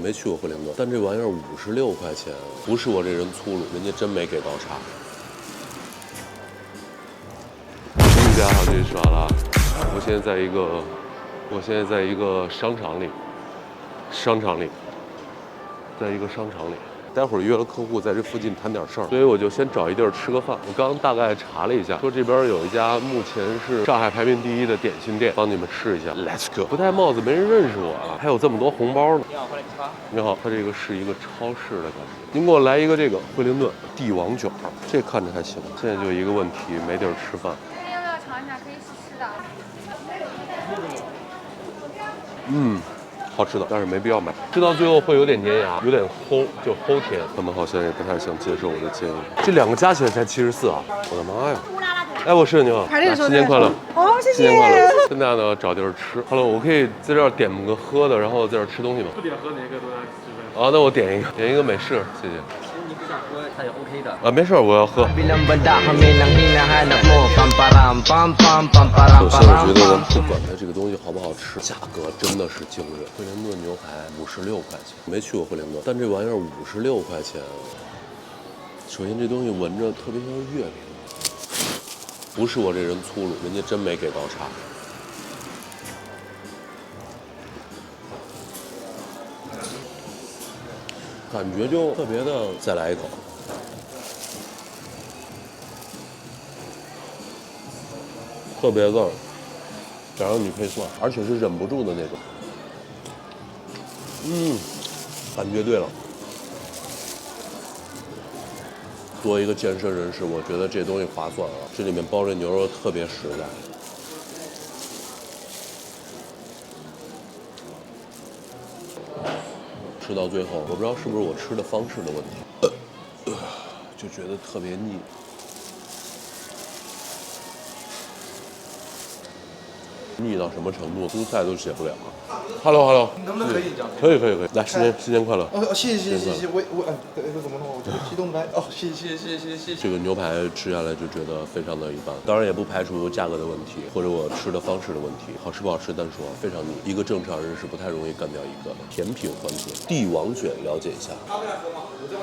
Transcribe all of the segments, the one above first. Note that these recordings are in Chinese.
没去过惠灵顿，但这玩意儿56块钱，不是我这人粗鲁，人家真没给刀叉。大家好，这里是马拉，我现在在一个商场里，在一个商场里。待会儿约了客户在这附近谈点事儿，所以我就先找一地儿吃个饭。我刚刚大概查了一下，说这边有一家目前是上海排名第1的点心店，帮你们试一下。Let's go。不戴帽子没人认识我啊，还有这么多红包呢。你好，欢迎吃饭。你好，它这个是一个超市的感觉。您给我来一个这个惠灵顿帝王卷，这看着还行。现在就一个问题，没地儿吃饭。要不要尝一下？可以试试的。好吃的，但是没必要买，吃到最后会有点粘牙，有点齁，就齁甜。他们好像也不太想接受我的建议。这2个加起来才74啊！我的妈呀！哎，我是你好，新年快乐！哦，谢谢。新年快乐！现在呢，找地儿吃。Hello， 我可以在这儿点个喝的，然后在这儿吃东西吗？不点喝哪个都来吃呗。啊，那我点一个美式，谢谢。你不想喝，它也 OK 的。啊，没事，我要喝。首先，我觉得不管它这个东西好不好吃，价格真的是惊人。惠灵顿牛排56块钱，没去过惠灵顿，但这玩意儿56块钱。首先，这东西闻着特别像月饼，不是我这人粗鲁，人家真没给刀叉。感觉就特别的，再来一口。特别的，想让你配蒜，而且是忍不住的那种。感觉对了。作为一个健身人士，我觉得这东西划算啊。这里面包着牛肉特别实在。吃到最后，我不知道是不是我吃的方式的问题，就觉得特别腻。腻到什么程度？蔬菜都写不了。Hello， 能不能可以这样？可以。来，新年快乐！哦，谢谢。我怎么弄？我这个激动来。哦，谢谢。这个牛排吃下来就觉得非常的一般，当然也不排除价格的问题，或者我吃的方式的问题。好吃不好吃单说，非常腻。一个正常人是不太容易干掉一个的。甜品环节，帝王卷了解一下。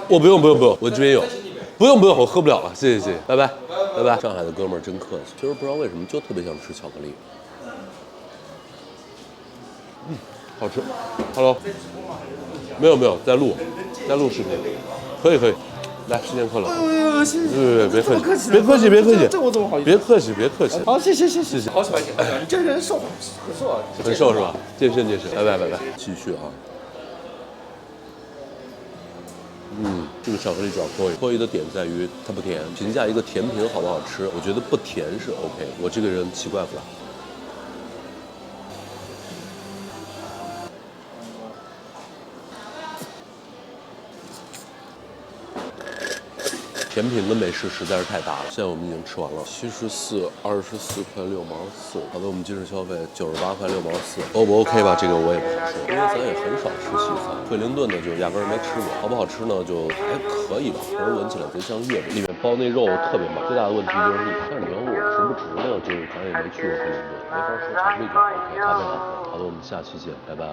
我不用，我这边有。不用，我喝不了了，谢谢，拜拜。上海的哥们儿真客气，其实不知道为什么就特别想吃巧克力。好吃。Hello， 没有，在录视频，可以。来，新年快乐！谢谢。别客气。这我怎么好意思？别客气。好，谢谢。好喜欢你这人瘦，很瘦啊。很瘦是吧？健身。拜。继续啊。这个巧克力卷可以的点在于它不甜。评价一个甜品好不好吃，我觉得不甜是 OK。我这个人奇怪不了。甜品跟美式实在是太大了，现在我们已经吃完了，74.24块6毛4。好的，我们今日消费98块6毛4。O 不 OK 吧？这个我也不好说，因为咱也很少吃西餐。惠灵顿的就压根儿没吃过，好不好吃呢？就还可以吧，可是闻起来贼像月饼，里面包那肉特别满。最大的问题就是腻。但是你要问我值不值呢？就是咱也没去过惠灵顿，没法说。巧克力卷 OK， 咖啡好喝。好的，我们下期见，拜拜。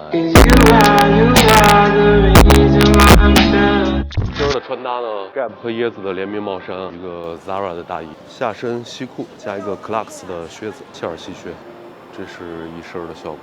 今儿的穿搭呢 ，Gap 和椰子的联名帽衫，一个 Zara 的大衣，下身西裤加一个 Clarks 的靴子，切尔西靴，这是一身的效果。